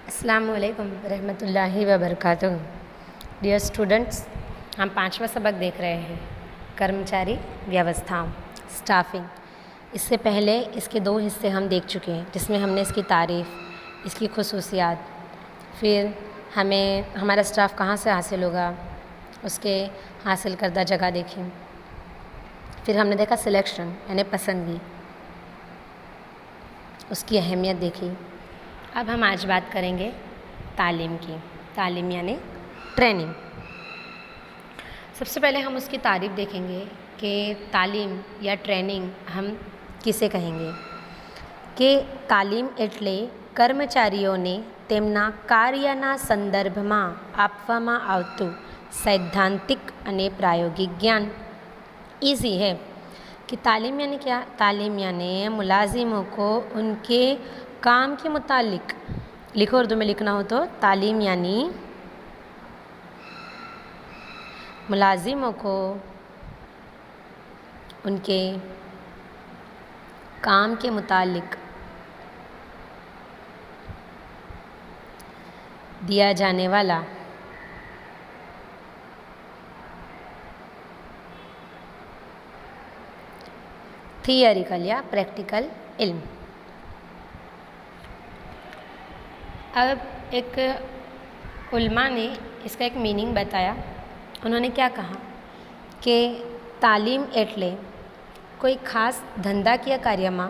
अस्सलामु अलैकुम रहमतुल्लाहि व बरकातुहू। डियर स्टूडेंट्स, हम 5वां सबक देख रहे हैं, कर्मचारी व्यवस्थाओं, स्टाफिंग। इससे पहले इसके 2 हिस्से हम देख चुके हैं, जिसमें हमने इसकी तारीफ़, इसकी खुसूसियात, फिर हमें हमारा स्टाफ कहाँ से हासिल होगा, उसके हासिल करदा जगह देखी। फिर हमने देखा सिलेक्शन यानी पसंदगी, उसकी अहमियत देखी। अब हम आज बात करेंगे तालीम की। तालीम यानी ट्रेनिंग। सबसे पहले हम उसकी तारीफ़ देखेंगे कि तालीम या ट्रेनिंग हम किसे कहेंगे। કે તાલીમ એટલે કર્મચારીઓને તેમના કાર્યના સંદર્ભમાં આપવામાં આવતું सैद्धांतिक અને प्रायोगिक ज्ञान। ईजी है कि तालीम यानी क्या। तालीम यानी मुलाजिमों को उनके काम के मुतालिक, लिखो उर्दू में लिखना हो तो तालीम यानी मुलाजिमों को उनके काम के मुतालिक दिया जाने वाला थियरिकल या प्रैक्टिकल इल्म। अब एक उल्मा ने इसका एक मीनिंग बताया। उन्होंने क्या कहा कि तालीम एटले कोई खास धंधा किया कार्यમાં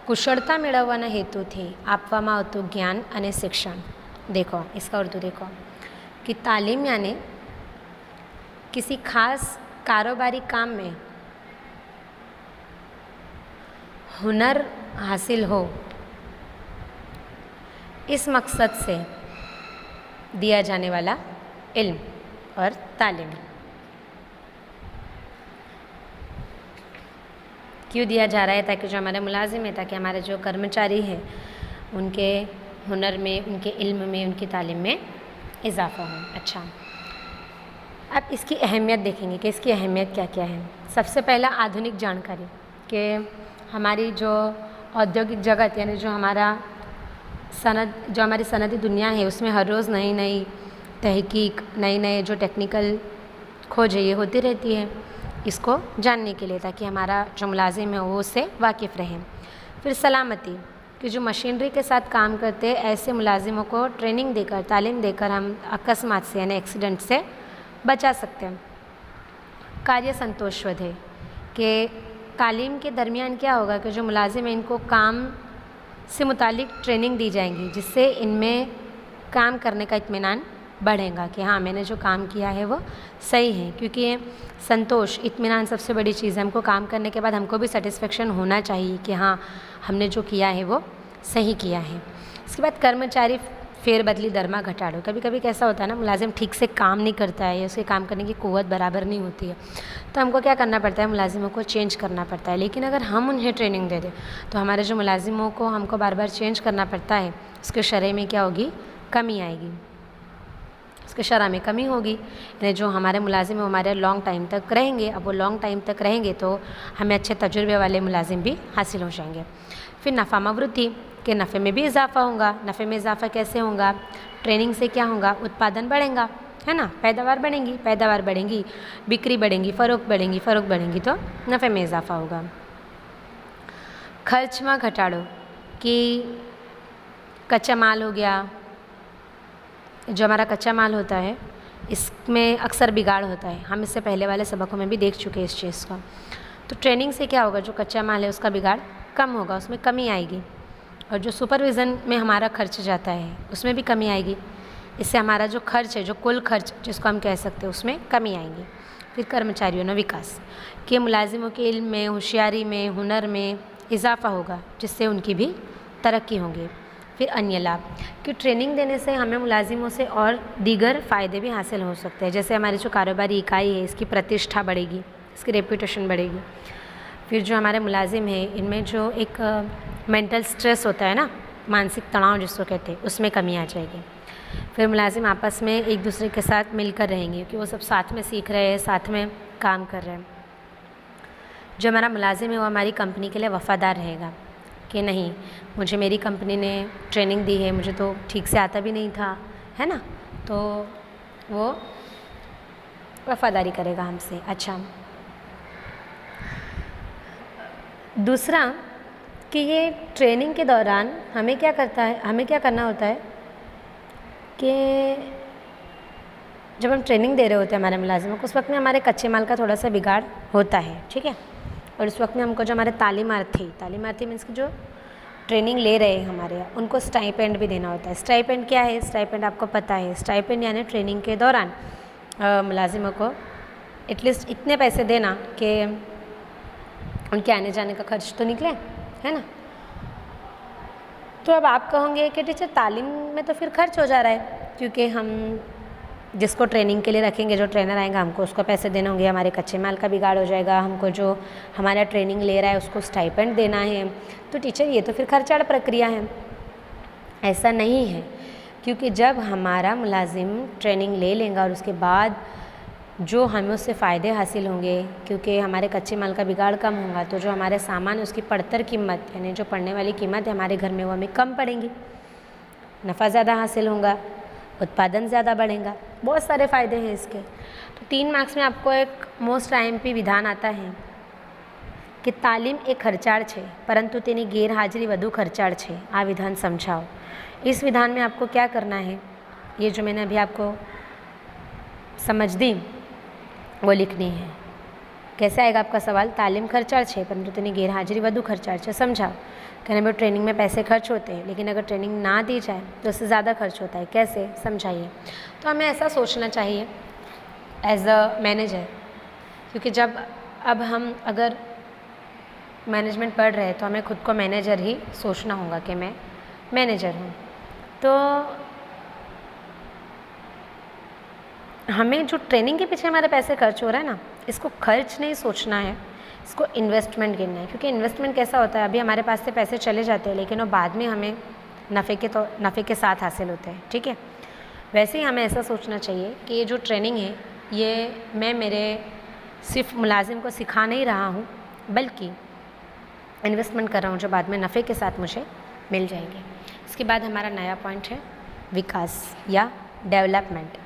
कुशलता મેળવવાના હેતુથી આપવામાં આવતું જ્ઞાન અને શિક્ષણ। देखो इसका उर्दू देखो कि तालीम यानी किसी खास कारोबारी काम में हुनर हासिल हो, इस मकसद से दिया जाने वाला इल्म और तालीम। क्यों दिया जा रहा है? ताकि जो हमारे मुलाजिम हैं, ताकि हमारे जो कर्मचारी हैं, उनके हुनर में, उनके इल्म में, उनकी तालीम में इजाफ़ा हो। अच्छा, अब इसकी अहमियत देखेंगे कि इसकी अहमियत क्या क्या है। सबसे पहला आधुनिक जानकारी कि हमारी जो औद्योगिक जगत यानी जो हमारी सनदी दुनिया है, उसमें हर रोज़ नई नई तहकीक, नई नए जो टेक्निकल खोज है ये होती रहती है, इसको जानने के लिए, ताकि हमारा जो मुलाजिम है वो उससे वाकिफ़ रहें। फिर सलामती कि जो मशीनरी के साथ काम करते हैं, ऐसे मुलाजिमों को ट्रेनिंग देकर, तालीम देकर हम अकस्मात से यानी एक्सीडेंट से बचा सकते हैं। कार्य संतोषवध है कि तालीम के दरमियान क्या होगा कि जो मुलाजिम हैं इनको काम से मुतालिक ट्रेनिंग दी जाएंगी, जिससे इनमें काम करने का इत्मीनान बढ़ेगा कि हाँ, मैंने जो काम किया है वो सही है। क्योंकि ये संतोष, इत्मीनान सबसे बड़ी चीज़ है। हमको काम करने के बाद हमको भी सेटिस्फेक्शन होना चाहिए कि हाँ, हमने जो किया है वो सही किया है। इसके बाद कर्मचारी फेरबदली दरमा घटाड़ो। कभी कभी कैसा होता है ना, मुलाजिम ठीक से काम नहीं करता है या उसके काम करने की क़ुव्वत बराबर नहीं होती है, तो हमको क्या करना पड़ता है, मुलाजिमों को चेंज करना पड़ता है। लेकिन अगर हम उन्हें ट्रेनिंग दे दें तो हमारे जो मुलाजिमों को हमको बार बार चेंज करना पड़ता है, उसके शरह में क्या होगी, कमी आएगी, उसके शरह में कमी होगी। यानी जो हमारे मुलाजिम हमारे लॉन्ग टाइम तक रहेंगे। अब वो लॉन्ग टाइम तक रहेंगे तो हमें अच्छे तजुर्बे वाले मुलाजिम भी हासिल हो जाएंगे। फिर नफ़ा वृद्धि के नफ़े में भी इजाफ़ा होगा। नफ़े में इजाफ़ा कैसे होगा? ट्रेनिंग से क्या होगा, उत्पादन बढ़ेगा, है ना, पैदावार बढ़ेंगी, पैदावार बढ़ेंगी, बिक्री बढ़ेंगी, फ़रोख्त बढ़ेंगी, फ़रोख्त बढ़ेंगी तो नफ़े में इजाफ़ा होगा। खर्च में घटाड़ो कि कच्चा माल हो गया, जो हमारा कच्चा माल होता है इसमें अक्सर बिगाड़ होता है। हम इससे पहले वाले सबकों में भी देख चुके हैं इस चीज़ को। तो ट्रेनिंग से क्या होगा, जो कच्चा माल है उसका बिगाड़ कम होगा, उसमें कमी आएगी। और जो सुपरविज़न में हमारा खर्च जाता है उसमें भी कमी आएगी। इससे हमारा जो खर्च है, जो कुल खर्च जिसको हम कह सकते हैं, उसमें कमी आएगी। फिर कर्मचारियों ने विकास कि मुलाजिमों के इल्म में, होशियारी में, हुनर में इजाफ़ा होगा, जिससे उनकी भी तरक्की होगी। फिर अन्य लाभ कि ट्रेनिंग देने से हमें मुलाजिमों से और दीगर फ़ायदे भी हासिल हो सकते हैं। जैसे हमारी जो कारोबारी इकाई है, इसकी प्रतिष्ठा बढ़ेगी, इसकी रेपुटेशन बढ़ेगी। फिर जो हमारे मुलाजिम हैं इनमें जो एक मेंटल स्ट्रेस होता है ना, मानसिक तनाव जिसको कहते हैं, उसमें कमी आ जाएगी। फिर मुलाजिम आपस में एक दूसरे के साथ मिलकर रहेंगे कि वो सब साथ में सीख रहे हैं, साथ में काम कर रहे हैं। जो हमारा मुलाजिम है वो हमारी कंपनी के लिए वफ़ादार रहेगा। कि नहीं, मुझे मेरी कंपनी ने ट्रेनिंग दी है, मुझे तो ठीक से आता भी नहीं था, है ना, तो वो वफ़ादारी करेगा हमसे। अच्छा, दूसरा कि ये ट्रेनिंग के दौरान हमें क्या करना होता है कि जब हम ट्रेनिंग दे रहे होते हैं हमारे मुलाजिमों को, उस वक्त में हमारे कच्चे माल का थोड़ा सा बिगाड़ होता है, ठीक है। और उस वक्त में हमको जो हमारे तालीमार्थी मीन्स कि जो ट्रेनिंग ले रहे हैं हमारे यहाँ, उनको स्टाइपेंड भी देना होता है। स्टाइपेंड क्या है? स्टाइपेंड आपको पता है, स्टाइपेंड यानी ट्रेनिंग के दौरान मुलाजिमों को एटलीस्ट इतने पैसे देना कि उनके आने जाने का खर्च तो निकले, है ना। तो अब आप कहोगे कि टीचर तालीम में तो फिर खर्च हो जा रहा है, क्योंकि हम जिसको ट्रेनिंग के लिए रखेंगे, जो ट्रेनर आएगा, हमको उसको पैसे देने होंगे, हमारे कच्चे माल का बिगाड़ हो जाएगा, हमको जो हमारा ट्रेनिंग ले रहा है उसको स्टाइपेंड देना है। तो टीचर ये तो फिर खर्चाड़ प्रक्रिया है। ऐसा नहीं है, क्योंकि जब हमारा मुलाजिम ट्रेनिंग ले लेगा और उसके बाद जो हमें उससे फ़ायदे हासिल होंगे, क्योंकि हमारे कच्चे माल का बिगाड़ कम होगा, तो जो हमारे सामान है उसकी पड़तर कीमत यानी जो पड़ने वाली कीमत है हमारे घर में वो हमें कम पड़ेंगी, नफ़ा ज़्यादा हासिल होगा, उत्पादन ज़्यादा बढ़ेगा, बहुत सारे फ़ायदे हैं इसके। तो 3 मार्क्स में आपको एक मोस्ट IMP विधान आता है कि तालीम एक खर्चाળ છે પરંતુ તેની ગેરહાજરી વધુ ખર્ચાળ છે। આ વિધાન समझाओ। इस विधान में आपको क्या करना है, ये जो मैंने अभी आपको समझ दी वो लिखनी है। कैसे आएगा आपका सवाल? तालीम खर्चाળ છે परंतु તેની ગેરહાજરી વધુ ખર્ચાળ છે, समझाओ। कहने में ट्रेनिंग में पैसे खर्च होते हैं, लेकिन अगर ट्रेनिंग ना दी जाए तो उससे ज़्यादा खर्च होता है। कैसे? समझाइए। तो हमें ऐसा सोचना चाहिए एज अ मैनेजर, क्योंकि जब अब हम अगर मैनेजमेंट पढ़ रहे हैं तो हमें खुद को मैनेजर ही सोचना होगा कि मैं मैनेजर हूँ। तो हमें जो ट्रेनिंग के पीछे हमारे पैसे खर्च हो रहा है ना, इसको खर्च नहीं सोचना है, इसको इन्वेस्टमेंट गिनना है। क्योंकि इन्वेस्टमेंट कैसा होता है, अभी हमारे पास से पैसे चले जाते हैं लेकिन वो बाद में हमें नफ़े के साथ हासिल होते हैं, ठीक है। वैसे ही हमें ऐसा सोचना चाहिए कि ये जो ट्रेनिंग है ये मैं मेरे सिर्फ मुलाजिम को सिखा नहीं रहा हूँ, बल्कि इन्वेस्टमेंट कर रहा हूँ जो बाद में नफ़े के साथ मुझे मिल जाएंगे। इसके बाद हमारा नया पॉइंट है विकास या डेवलपमेंट।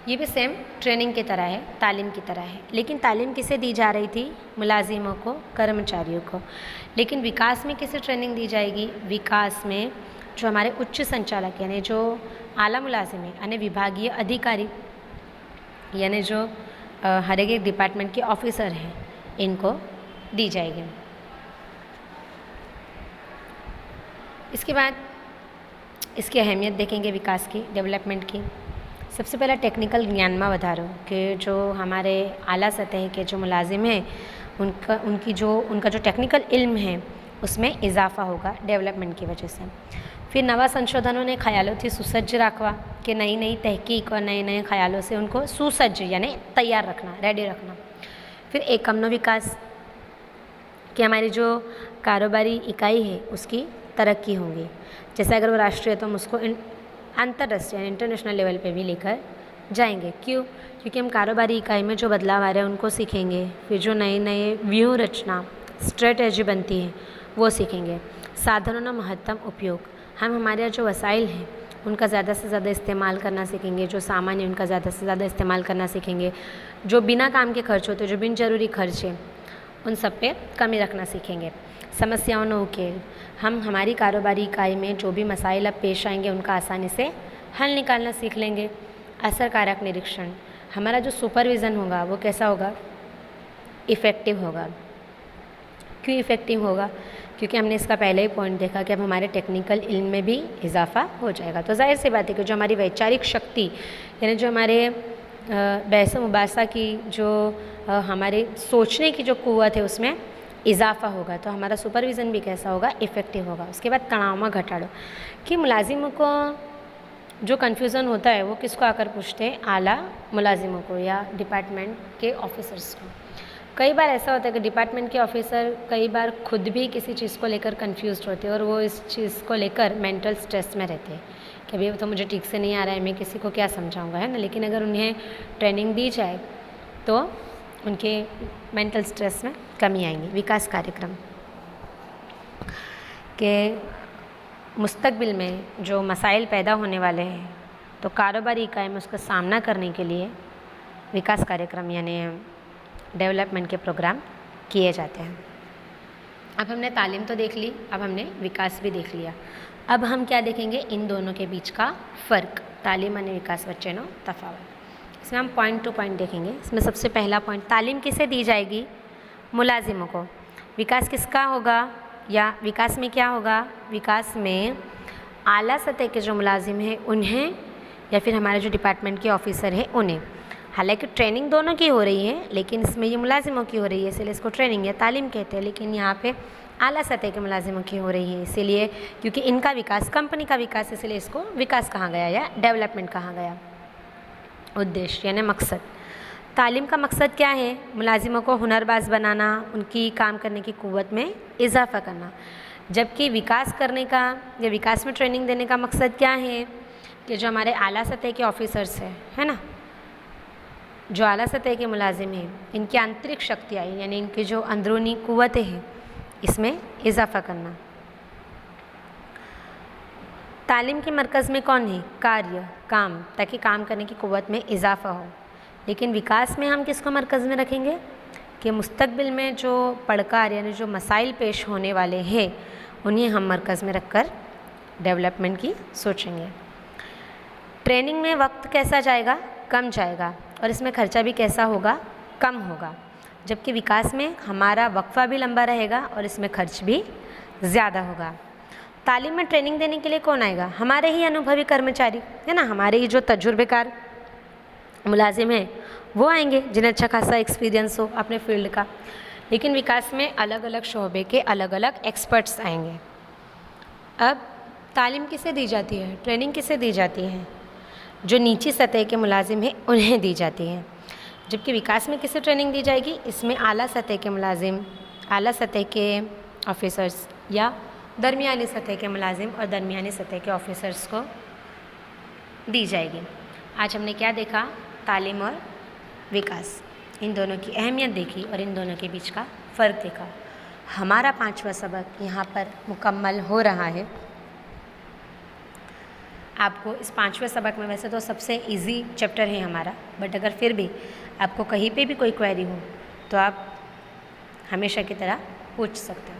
ये भी सेम ट्रेनिंग की तरह है, तालीम की तरह है, लेकिन तालीम किसे दी जा रही थी? मुलाजिमों को, कर्मचारियों को। लेकिन विकास में किसे ट्रेनिंग दी जाएगी? विकास में जो हमारे उच्च संचालक यानी जो आला मुलाजिम है यानी विभागीय अधिकारी यानी जो हर एक डिपार्टमेंट के ऑफिसर हैं, इनको दी जाएगी। इसके बाद इसकी अहमियत देखेंगे विकास की, डेवलपमेंट की। सबसे पहला टेक्निकल ज्ञान में વધારો कि जो हमारे आला सतह के जो मुलाजिम हैं उनका जो टेक्निकल इल्म है उसमें इजाफा होगा डेवलपमेंट की वजह से। फिर नवा संशोधनों ने ख्यालों से सुसज्ज रखवा कि नई नई तहकीक और नए नए ख्यालों से उनको सुसज्ज यानी तैयार रखना, रेडी रखना। फिर एकमनो विकास कि हमारी जो कारोबारी इकाई है उसकी तरक्की होंगी। जैसे अगर वो राष्ट्रीय तो हम उसको अंतर्राष्ट्रीय इंटरनेशनल लेवल पे भी लेकर जाएंगे। क्यों? क्योंकि हम कारोबारी इकाई में जो बदलाव आ रहे हैं उनको सीखेंगे। फिर जो नए नए व्यूह रचना, स्ट्रेटजी बनती है वो सीखेंगे। साधनों का महत्तम उपयोग, हम हमारे यहाँ जो वसाइल हैं उनका ज़्यादा से ज़्यादा इस्तेमाल करना सीखेंगे। जो सामान है उनका ज़्यादा से ज़्यादा इस्तेमाल करना सीखेंगे। जो बिना काम के खर्च होते, जो बिन जरूरी खर्च है, उन सब पे कमी रखना सीखेंगे। समस्याओं न उकेल, हम हमारी कारोबारी इकाई में जो भी मसाइल अब पेश आएंगे उनका आसानी से हल निकालना सीख लेंगे। असरकारक निरीक्षण, हमारा जो सुपरविज़न होगा वो कैसा होगा? इफ़ेक्टिव होगा। क्यों इफ़ेक्टिव होगा? क्योंकि हमने इसका पहले ही पॉइंट देखा कि अब हमारे टेक्निकल इल्म में भी इजाफा हो जाएगा। तो जाहिर सी बात है कि जो हमारी वैचारिक शक्ति यानी जो हमारे बहस मुबासा की जो हमारे सोचने की जो कुव्वत है उसमें इजाफा होगा। तो हमारा सुपरविज़न भी कैसा होगा? इफ़ेक्टिव होगा। उसके बाद तनाव में घटाड़ो कि मुलाजिमों को जो कन्फ्यूज़न होता है वो किसको आकर पूछते हैं? आला मुलाजिमों को या डिपार्टमेंट के ऑफिसर्स को। कई बार ऐसा होता है कि डिपार्टमेंट के ऑफिसर कई बार खुद भी किसी चीज़ को लेकर कन्फ्यूज़ होते हैं और वो इस चीज़ को लेकर मेंटल स्ट्रेस में रहते हैं कि अभी तो मुझे ठीक से नहीं आ रहा है, मैं किसी को क्या समझाऊंगा, है ना। लेकिन अगर उन्हें ट्रेनिंग दी जाए तो उनके मेंटल स्ट्रेस में कमी आएंगी। विकास कार्यक्रम कि मुस्तकबिल में जो मसाइल पैदा होने वाले हैं तो कारोबारी इकाई में उसका सामना करने के लिए विकास कार्यक्रम यानी डेवलपमेंट के प्रोग्राम किए जाते हैं। अब हमने तालीम तो देख ली, अब हमने विकास भी देख लिया। अब हम क्या देखेंगे, इन दोनों के बीच का फ़र्क, तालीम और विकास वच्चेनो तफावत। इसमें हम पॉइंट टू पॉइंट देखेंगे। इसमें सबसे पहला पॉइंट, तालीम किसे दी जाएगी, मुलाजिमों को। विकास किसका होगा, या विकास में क्या होगा, विकास में आला सतह के जो मुलाजिम हैं उन्हें, या फिर हमारे जो डिपार्टमेंट के ऑफिसर हैं उन्हें। हालांकि ट्रेनिंग दोनों की हो रही है, लेकिन इसमें ये मुलाजिमों की हो रही है, इसलिए इसको ट्रेनिंग या तालीम कहते हैं। लेकिन यहाँ पे आला सतह के मुलाजिमों की हो रही है, इसीलिए क्योंकि इनका विकास कंपनी का विकास, इसलिए इसको विकास कहा गया या डेवलपमेंट कहा गया। उद्देश्य यानी मकसद, तालीम का मकसद क्या है, मुलाजिमों को हुनरबाज बनाना, उनकी काम करने की क़ुव्वत में इजाफ़ा करना। जबकि विकास करने का या विकास में ट्रेनिंग देने का मकसद क्या है कि जो हमारे आला सतह के ऑफिसर्स हैं, है ना, जो आला सतह के मुलाजिम हैं, इनकी आंतरिक शक्तियाँ यानी इनकी जो अंदरूनी क़ुव्वतें हैं इसमें इजाफ़ा करना। तालीम के मरकज़ में कौन है, कार्य, काम, ताकि काम करने की क़ुव्वत में इजाफ़ा हो। लेकिन विकास में हम किसको मरकज़ में रखेंगे कि मुस्तकबिल में जो पड़कार यानी जो मसाइल पेश होने वाले हैं उन्हें हम मरकज़ में रखकर डेवलपमेंट की सोचेंगे। ट्रेनिंग में वक्त कैसा जाएगा, कम जाएगा, और इसमें खर्चा भी कैसा होगा, कम होगा। जबकि विकास में हमारा वक्फा भी लंबा रहेगा और इसमें खर्च भी ज़्यादा होगा। तालीम में ट्रेनिंग देने के लिए कौन आएगा, हमारे ही अनुभवी कर्मचारी, है ना, हमारे ही जो तजुर्बेकार मुलाजिम हैं वो आएंगे जिन्हें अच्छा खासा एक्सपीरियंस हो अपने फील्ड का। लेकिन विकास में अलग अलग शोबे के अलग अलग एक्सपर्ट्स आएंगे। अब तालीम किसे दी जाती है, ट्रेनिंग किसे दी जाती है, जो नीची सतह के मुलाजिम हैं उन्हें दी जाती है। जबकि विकास में किसे ट्रेनिंग दी जाएगी, इसमें आला सतह के मुलाजिम, आला सतह के ऑफिसर्स या दरमियानी सतह के मुलाजिम और दरमियानी सतह के ऑफिसर्स को दी जाएगी। आज हमने क्या देखा, तालीम और विकास, इन दोनों की अहमियत देखी और इन दोनों के बीच का फ़र्क देखा। हमारा 5वां सबक यहाँ पर मुकम्मल हो रहा है। आपको इस 5वें सबक में, वैसे तो सबसे इजी चैप्टर है हमारा, बट अगर फिर भी आपको कहीं पे भी कोई क्वेरी हो तो आप हमेशा की तरह पूछ सकते हो।